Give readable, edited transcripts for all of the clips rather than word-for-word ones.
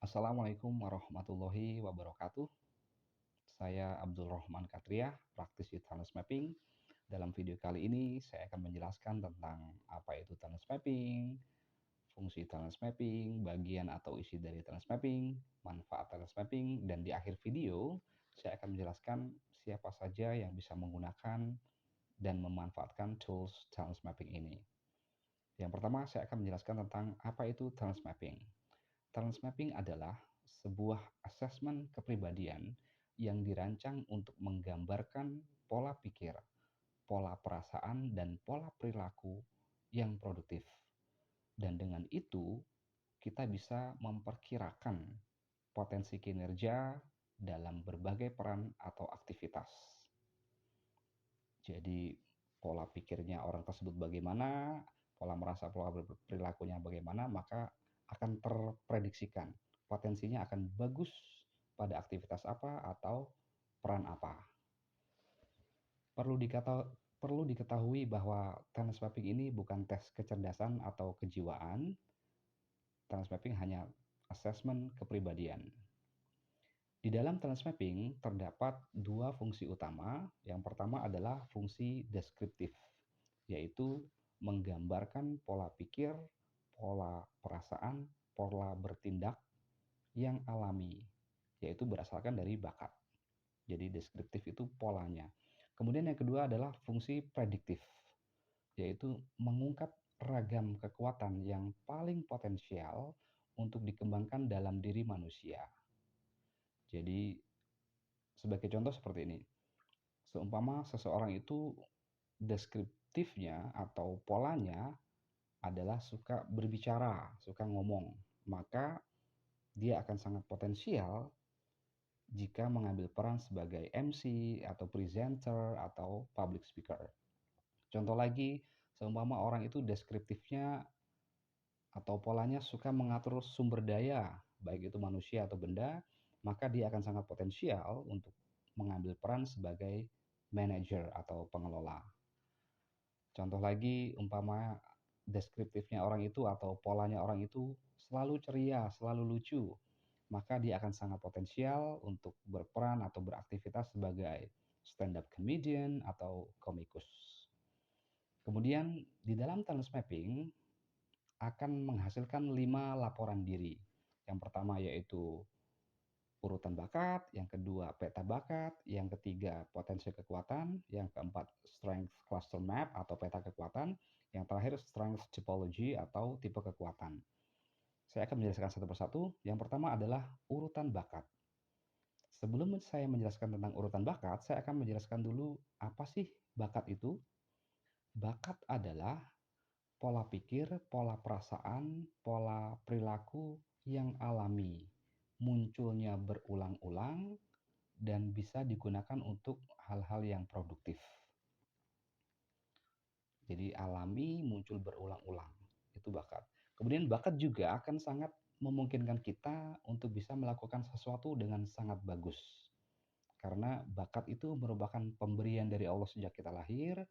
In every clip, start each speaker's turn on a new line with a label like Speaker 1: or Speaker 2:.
Speaker 1: Assalamualaikum warahmatullahi wabarakatuh. Saya Abdul Rahman Katria, praktisi talent mapping. Dalam video kali ini, saya akan menjelaskan tentang apa itu talent mapping, fungsi talent mapping, bagian atau isi dari talent mapping, manfaat talent mapping, dan di akhir video, saya akan menjelaskan siapa saja yang bisa menggunakan dan memanfaatkan tools talent mapping ini. Yang pertama, saya akan menjelaskan tentang apa itu talent mapping. Talent mapping adalah sebuah asesmen kepribadian yang dirancang untuk menggambarkan pola pikir, pola perasaan, dan pola perilaku yang produktif. Dan dengan itu, kita bisa memperkirakan potensi kinerja dalam berbagai peran atau aktivitas. Jadi, pola pikirnya orang tersebut bagaimana, pola merasa, pola perilakunya bagaimana, maka akan terprediksikan. Potensinya akan bagus pada aktivitas apa atau peran apa. Perlu diketahui bahwa talent mapping ini bukan tes kecerdasan atau kejiwaan. Talent mapping hanya asesmen kepribadian. Di dalam talent mapping terdapat dua fungsi utama. Yang pertama adalah fungsi deskriptif, yaitu menggambarkan pola pikir, pola perasaan, pola bertindak yang alami, yaitu berdasarkan dari bakat. Jadi deskriptif itu polanya. Kemudian yang kedua adalah fungsi prediktif, yaitu mengungkap ragam kekuatan yang paling potensial untuk dikembangkan dalam diri manusia. Jadi sebagai contoh seperti ini. Seumpama seseorang itu deskriptifnya atau polanya adalah suka berbicara, suka ngomong, maka dia akan sangat potensial jika mengambil peran sebagai MC atau presenter atau public speaker. Contoh lagi, seumpama orang itu deskriptifnya atau polanya suka mengatur sumber daya, baik itu manusia atau benda, maka dia akan sangat potensial untuk mengambil peran sebagai manajer atau pengelola. Contoh lagi, umpama deskriptifnya orang itu atau polanya orang itu selalu ceria, selalu lucu, maka dia akan sangat potensial untuk berperan atau beraktivitas sebagai stand-up comedian atau komikus. Kemudian di dalam talent mapping akan menghasilkan 5 laporan diri. Yang pertama yaitu urutan bakat, yang kedua peta bakat, yang ketiga potensi kekuatan, yang keempat strength cluster map atau peta kekuatan, yang terakhir strength typology atau tipe kekuatan. Saya akan menjelaskan satu persatu. Yang pertama adalah urutan bakat. Sebelum saya menjelaskan tentang urutan bakat, saya akan menjelaskan dulu apa sih bakat itu. Bakat adalah pola pikir, pola perasaan, pola perilaku yang alami, munculnya berulang-ulang, dan bisa digunakan untuk hal-hal yang produktif. Jadi alami, muncul berulang-ulang, itu bakat. Kemudian bakat juga akan sangat memungkinkan kita untuk bisa melakukan sesuatu dengan sangat bagus. Karena bakat itu merupakan pemberian dari Allah sejak kita lahir,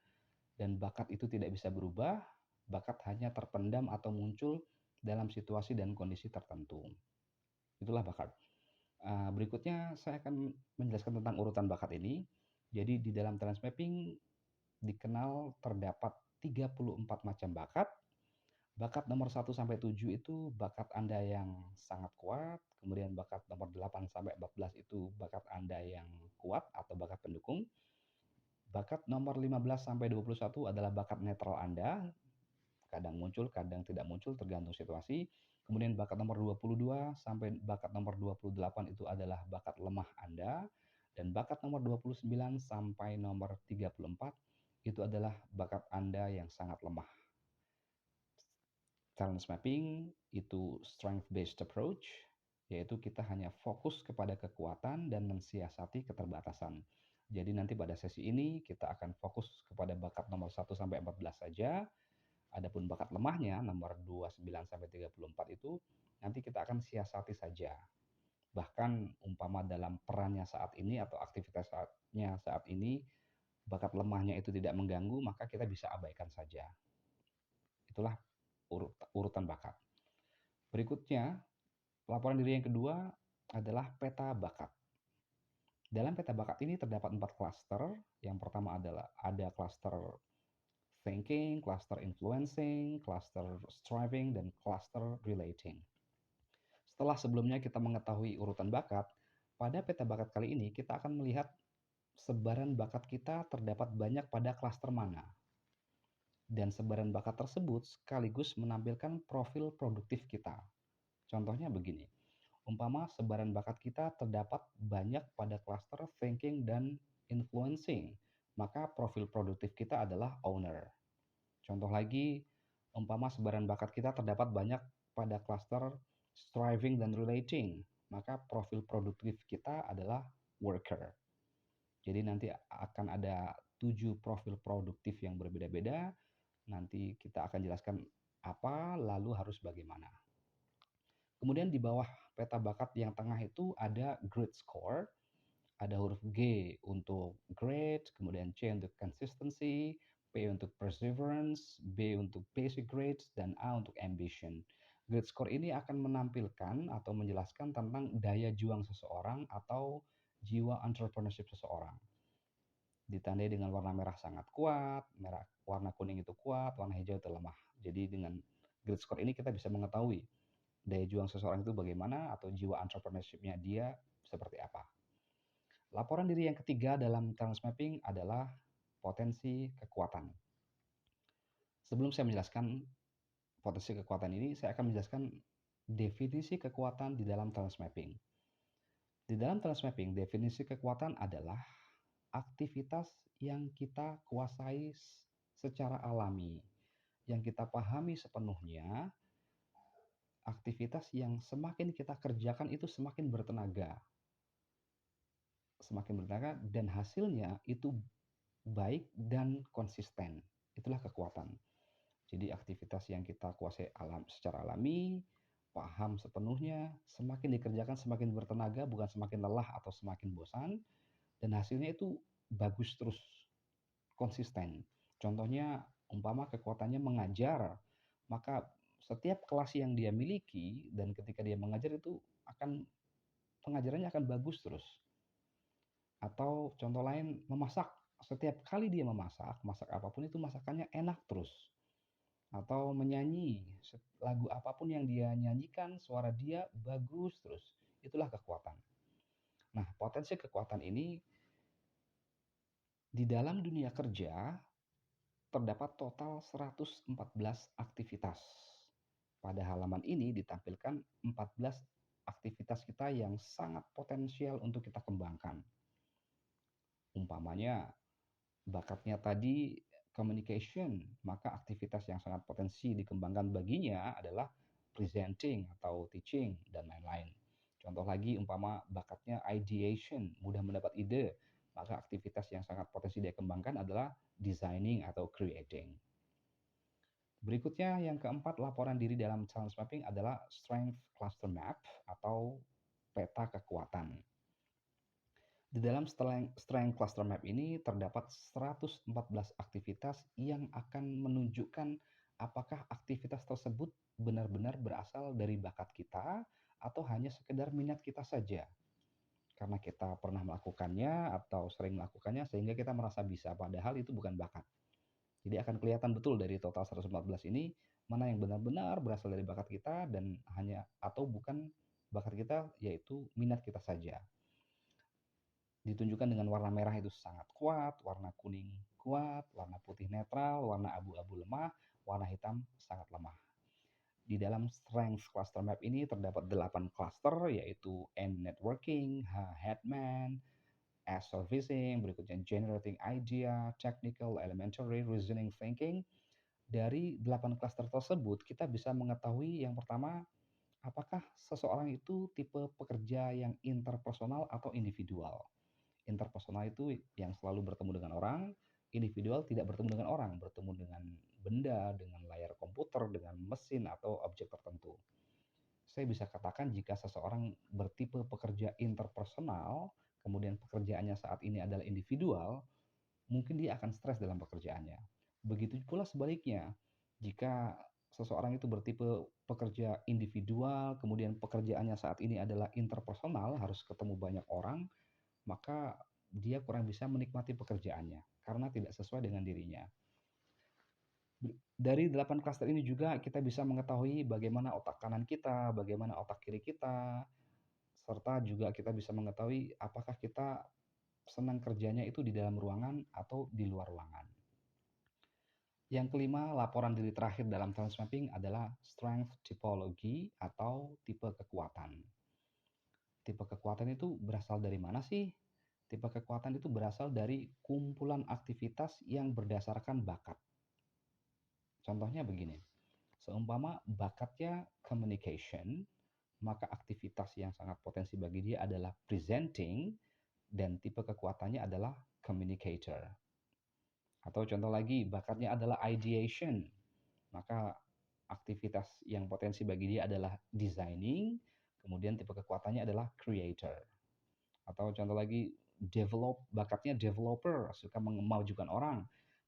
Speaker 1: dan bakat itu tidak bisa berubah, bakat hanya terpendam atau muncul dalam situasi dan kondisi tertentu. Itulah bakat. Berikutnya saya akan menjelaskan tentang urutan bakat ini. Jadi di dalam talent mapping dikenal terdapat 34 macam bakat. Bakat nomor 1 sampai 7 itu bakat Anda yang sangat kuat, kemudian bakat nomor 8 sampai 14 itu bakat Anda yang kuat atau bakat pendukung. Bakat nomor 15 sampai 21 adalah bakat netral Anda, kadang muncul, kadang tidak muncul tergantung situasi. Kemudian bakat nomor 22 sampai bakat nomor 28 itu adalah bakat lemah Anda, dan bakat nomor 29 sampai nomor 34 itu adalah bakat Anda yang sangat lemah. Talent mapping itu strength based approach, yaitu kita hanya fokus kepada kekuatan dan mensiasati keterbatasan. Jadi nanti pada sesi ini kita akan fokus kepada bakat nomor 1 sampai 14 saja. Adapun bakat lemahnya nomor 29 sampai 34 itu nanti kita akan siasati saja. Bahkan umpama dalam perannya saat ini atau aktivitasnya saat ini bakat lemahnya itu tidak mengganggu, maka kita bisa abaikan saja. Itulah urutan bakat. Berikutnya Laporan diri yang kedua adalah peta bakat. Dalam peta bakat ini terdapat 4 klaster. Yang pertama adalah ada klaster thinking, cluster influencing, cluster striving, dan cluster relating. Setelah sebelumnya kita mengetahui urutan bakat, pada peta bakat kali ini kita akan melihat sebaran bakat kita terdapat banyak pada klaster mana. Dan sebaran bakat tersebut sekaligus menampilkan profil produktif kita. Contohnya begini, umpama sebaran bakat kita terdapat banyak pada klaster thinking dan influencing, maka profil produktif kita adalah owner. Contoh lagi, umpama sebaran bakat kita terdapat banyak pada klaster striving dan relating, maka profil produktif kita adalah worker. Jadi nanti akan ada 7 profil produktif yang berbeda-beda. Nanti kita akan jelaskan apa, lalu harus bagaimana. Kemudian di bawah peta bakat yang tengah itu ada grade score. Ada huruf G untuk grade, kemudian C untuk consistency, P untuk perseverance, B untuk basic grades, dan A untuk ambition. Grade score ini akan menampilkan atau menjelaskan tentang daya juang seseorang atau jiwa entrepreneurship seseorang. Ditandai dengan warna merah sangat kuat, warna kuning itu kuat, warna hijau itu lemah. Jadi dengan grade score ini kita bisa mengetahui daya juang seseorang itu bagaimana atau jiwa entrepreneurship-nya dia seperti apa. Laporan diri yang ketiga dalam talent mapping adalah potensi kekuatan. Sebelum saya menjelaskan potensi kekuatan ini, saya akan menjelaskan definisi kekuatan di dalam talent mapping. Di dalam talent mapping, definisi kekuatan adalah aktivitas yang kita kuasai secara alami, yang kita pahami sepenuhnya, aktivitas yang semakin kita kerjakan itu semakin bertenaga, dan hasilnya itu baik dan konsisten. Itulah kekuatan. Jadi aktivitas yang kita kuasai secara alami, paham sepenuhnya, semakin dikerjakan semakin bertenaga, bukan semakin lelah atau semakin bosan, dan hasilnya itu bagus terus, konsisten. Contohnya, umpama kekuatannya mengajar, maka setiap kelas yang dia miliki dan ketika dia mengajar itu pengajarannya akan bagus terus. Atau contoh lain, memasak. Setiap kali dia memasak, masak apapun itu masakannya enak terus. Atau menyanyi, lagu apapun yang dia nyanyikan, suara dia bagus terus. Itulah kekuatan. Nah, potensi kekuatan ini di dalam dunia kerja terdapat total 114 aktivitas. Pada halaman ini ditampilkan 14 aktivitas kita yang sangat potensial untuk kita kembangkan. Umpamanya, bakatnya tadi communication, maka aktivitas yang sangat potensi dikembangkan baginya adalah presenting atau teaching dan lain-lain. Contoh lagi umpama bakatnya ideation, mudah mendapat ide, maka aktivitas yang sangat potensi dia kembangkan adalah designing atau creating. Berikutnya yang keempat, laporan diri dalam challenge mapping adalah strength cluster map atau peta kekuatan. Di dalam strength cluster map ini terdapat 114 aktivitas yang akan menunjukkan apakah aktivitas tersebut benar-benar berasal dari bakat kita atau hanya sekedar minat kita saja. Karena kita pernah melakukannya atau sering melakukannya sehingga kita merasa bisa, padahal itu bukan bakat. Jadi akan kelihatan betul dari total 114 ini mana yang benar-benar berasal dari bakat kita dan hanya atau bukan bakat kita, yaitu minat kita saja. Ditunjukkan dengan warna merah itu sangat kuat, warna kuning kuat, warna putih netral, warna abu-abu lemah, warna hitam sangat lemah. Di dalam strength cluster map ini terdapat 8 cluster, yaitu N networking, H headman, S servicing, berikutnya generating idea, technical, elementary, reasoning thinking. Dari 8 cluster tersebut kita bisa mengetahui yang pertama, apakah seseorang itu tipe pekerja yang interpersonal atau individual. Interpersonal itu yang selalu bertemu dengan orang, individual tidak bertemu dengan orang, bertemu dengan benda, dengan layar komputer, dengan mesin atau objek tertentu. Saya bisa katakan jika seseorang bertipe pekerja interpersonal, kemudian pekerjaannya saat ini adalah individual, mungkin dia akan stres dalam pekerjaannya. Begitu pula sebaliknya, jika seseorang itu bertipe pekerja individual, kemudian pekerjaannya saat ini adalah interpersonal, harus ketemu banyak orang, maka dia kurang bisa menikmati pekerjaannya karena tidak sesuai dengan dirinya. Dari 8 klaster ini juga kita bisa mengetahui bagaimana otak kanan kita, bagaimana otak kiri kita, serta juga kita bisa mengetahui apakah kita senang kerjanya itu di dalam ruangan atau di luar ruangan. Yang kelima, laporan diri terakhir dalam talent mapping adalah strength typology atau tipe kekuatan. Tipe kekuatan itu berasal dari mana sih? Tipe kekuatan itu berasal dari kumpulan aktivitas yang berdasarkan bakat. Contohnya begini, seumpama bakatnya communication, maka aktivitas yang sangat potensi bagi dia adalah presenting, dan tipe kekuatannya adalah communicator. Atau contoh lagi, bakatnya adalah ideation, maka aktivitas yang potensi bagi dia adalah designing, kemudian tipe kekuatannya adalah creator. Atau contoh lagi, bakatnya developer, suka memajukan orang,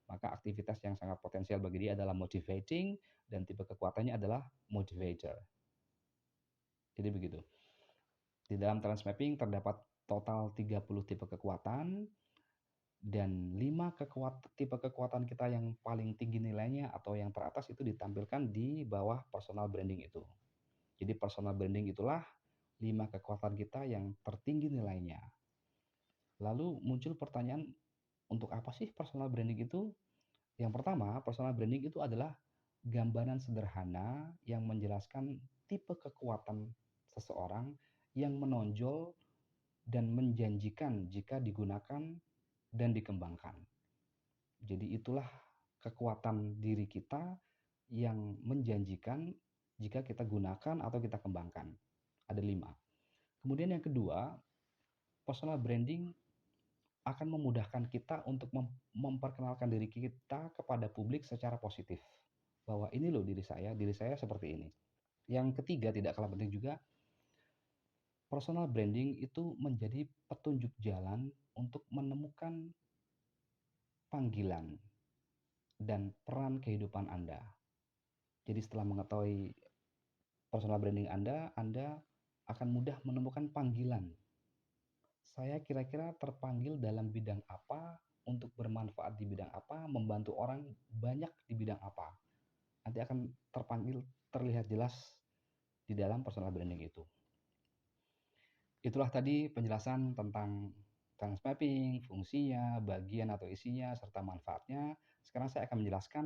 Speaker 1: maka aktivitas yang sangat potensial bagi dia adalah motivating, dan tipe kekuatannya adalah motivator. Jadi begitu. Di dalam talent mapping terdapat total 30 tipe kekuatan, dan 5 tipe kekuatan kita yang paling tinggi nilainya atau yang teratas itu ditampilkan di bawah personal branding itu. Jadi personal branding itulah 5 kekuatan kita yang tertinggi nilainya. Lalu muncul pertanyaan, untuk apa sih personal branding itu? Yang pertama, personal branding itu adalah gambaran sederhana yang menjelaskan tipe kekuatan seseorang yang menonjol dan menjanjikan jika digunakan dan dikembangkan. Jadi itulah kekuatan diri kita yang menjanjikan jika kita gunakan atau kita kembangkan. Ada 5. Kemudian yang kedua, personal branding akan memudahkan kita untuk memperkenalkan diri kita kepada publik secara positif. Bahwa ini loh diri saya seperti ini. Yang ketiga, tidak kalah penting juga, personal branding itu menjadi petunjuk jalan untuk menemukan panggilan dan peran kehidupan Anda. Jadi setelah mengetahui personal branding Anda akan mudah menemukan panggilan. Saya kira-kira terpanggil dalam bidang apa, untuk bermanfaat di bidang apa, membantu orang banyak di bidang apa. Nanti akan terlihat jelas di dalam personal branding itu. Itulah tadi penjelasan tentang talent mapping, fungsinya, bagian atau isinya, serta manfaatnya. Sekarang saya akan menjelaskan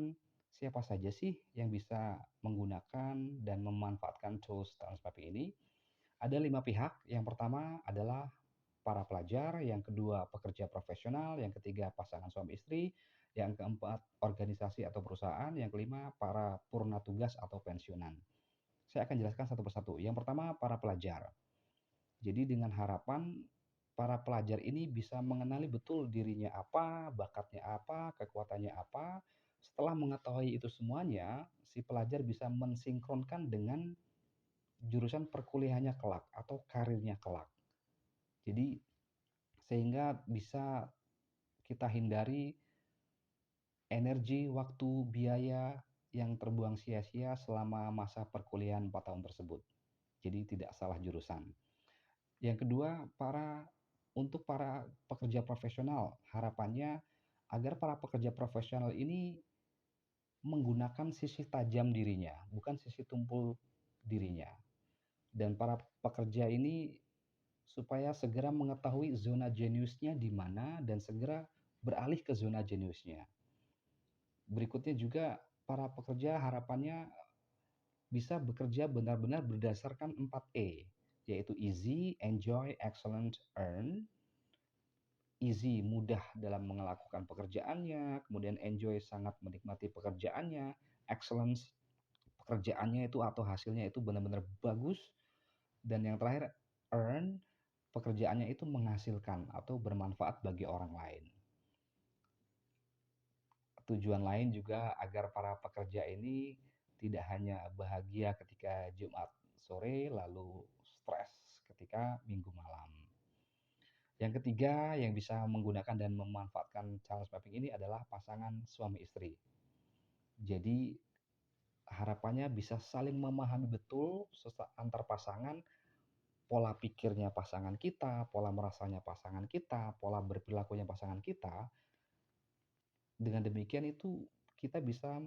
Speaker 1: siapa saja sih yang bisa menggunakan dan memanfaatkan tools talent mapping ini. Ada 5 pihak. Yang pertama adalah para pelajar, yang kedua pekerja profesional, yang ketiga pasangan suami istri, yang keempat organisasi atau perusahaan, yang kelima para purna tugas atau pensiunan. Saya akan jelaskan satu persatu. Yang pertama, para pelajar. Jadi dengan harapan para pelajar ini bisa mengenali betul dirinya apa, bakatnya apa, kekuatannya apa. Setelah mengetahui itu semuanya, si pelajar bisa mensinkronkan dengan jurusan perkuliahannya kelak atau karirnya kelak. Jadi sehingga bisa kita hindari energi, waktu, biaya yang terbuang sia-sia selama masa perkuliahan 4 tahun tersebut. Jadi tidak salah jurusan. Yang kedua, untuk para pekerja profesional, harapannya agar para pekerja profesional ini menggunakan sisi tajam dirinya, bukan sisi tumpul dirinya. Dan para pekerja ini supaya segera mengetahui zona jeniusnya di mana dan segera beralih ke zona jeniusnya. Berikutnya juga para pekerja harapannya bisa bekerja benar-benar berdasarkan 4E, yaitu easy, enjoy, excellent, earn. Easy, mudah dalam melakukan pekerjaannya, kemudian enjoy, sangat menikmati pekerjaannya, excellence, pekerjaannya itu atau hasilnya itu benar-benar bagus, dan yang terakhir earn, pekerjaannya itu menghasilkan atau bermanfaat bagi orang lain. Tujuan lain juga agar para pekerja ini tidak hanya bahagia ketika Jumat sore lalu stres ketika Minggu malam. Yang ketiga yang bisa menggunakan dan memanfaatkan challenge mapping ini adalah pasangan suami istri. Jadi harapannya bisa saling memahami betul antar pasangan, pola pikirnya pasangan kita, pola merasanya pasangan kita, pola berperilakunya pasangan kita. Dengan demikian itu kita bisa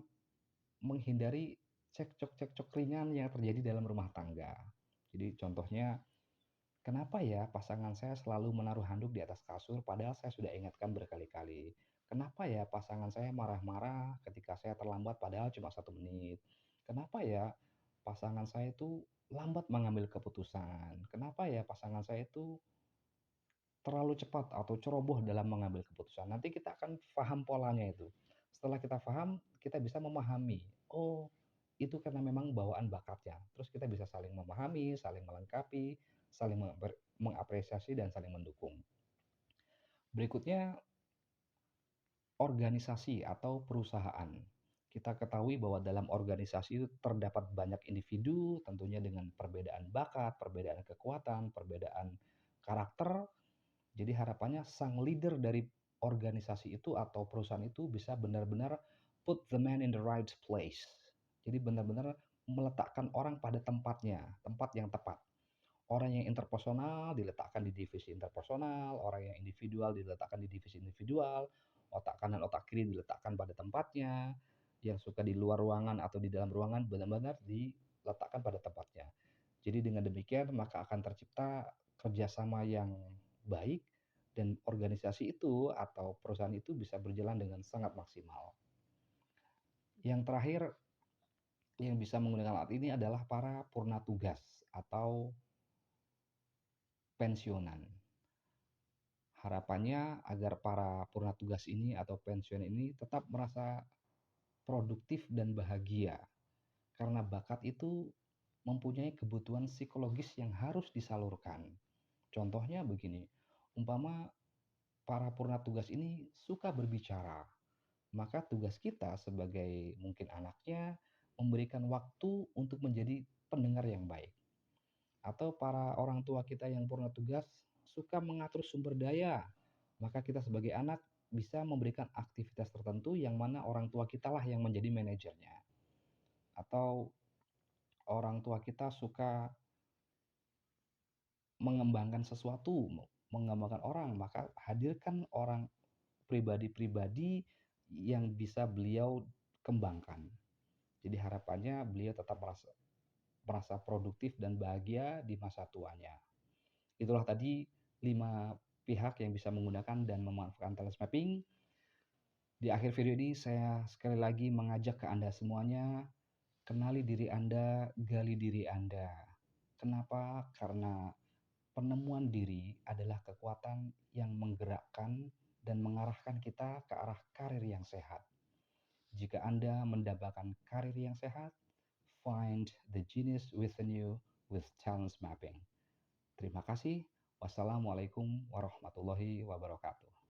Speaker 1: menghindari cekcok-cekcok ringan yang terjadi dalam rumah tangga. Jadi contohnya, kenapa ya pasangan saya selalu menaruh handuk di atas kasur padahal saya sudah ingatkan berkali-kali? Kenapa ya pasangan saya marah-marah ketika saya terlambat padahal cuma 1 menit? Kenapa ya pasangan saya itu lambat mengambil keputusan? Kenapa ya pasangan saya itu terlalu cepat atau ceroboh dalam mengambil keputusan? Nanti kita akan paham polanya itu. Setelah kita paham, kita bisa memahami, oh itu karena memang bawaan bakatnya. Terus kita bisa saling memahami, saling melengkapi, saling mengapresiasi dan saling mendukung. Berikutnya, organisasi atau perusahaan. Kita ketahui bahwa dalam organisasi itu terdapat banyak individu, tentunya dengan perbedaan bakat, perbedaan kekuatan, perbedaan karakter. Jadi harapannya sang leader dari organisasi itu atau perusahaan itu bisa benar-benar put the man in the right place. Jadi benar-benar meletakkan orang pada tempatnya, tempat yang tepat. Orang yang interpersonal diletakkan di divisi interpersonal, orang yang individual diletakkan di divisi individual, otak kanan, otak kiri diletakkan pada tempatnya, yang suka di luar ruangan atau di dalam ruangan benar-benar diletakkan pada tempatnya. Jadi dengan demikian maka akan tercipta kerjasama yang baik dan organisasi itu atau perusahaan itu bisa berjalan dengan sangat maksimal. Yang terakhir yang bisa menggunakan alat ini adalah para purna tugas atau pensiunan. Harapannya agar para purna tugas ini atau pensiun ini tetap merasa produktif dan bahagia. Karena bakat itu mempunyai kebutuhan psikologis yang harus disalurkan. Contohnya begini, umpama para purna tugas ini suka berbicara, maka tugas kita sebagai mungkin anaknya memberikan waktu untuk menjadi pendengar yang baik. Atau para orang tua kita yang purna tugas suka mengatur sumber daya, maka kita sebagai anak bisa memberikan aktivitas tertentu yang mana orang tua kita lah yang menjadi manajernya. Atau orang tua kita suka mengembangkan sesuatu, mengembangkan orang, maka hadirkan orang pribadi-pribadi yang bisa beliau kembangkan. Jadi harapannya beliau tetap merasa produktif dan bahagia di masa tuanya. Itulah tadi 5 pihak yang bisa menggunakan dan memanfaatkan talent mapping. Di akhir video ini saya sekali lagi mengajak ke Anda semuanya, kenali diri Anda, gali diri Anda. Kenapa? Karena penemuan diri adalah kekuatan yang menggerakkan dan mengarahkan kita ke arah karir yang sehat. Jika Anda mendapatkan karir yang sehat, find the genius within you with talent mapping. Terima kasih. Wassalamualaikum warahmatullahi wabarakatuh.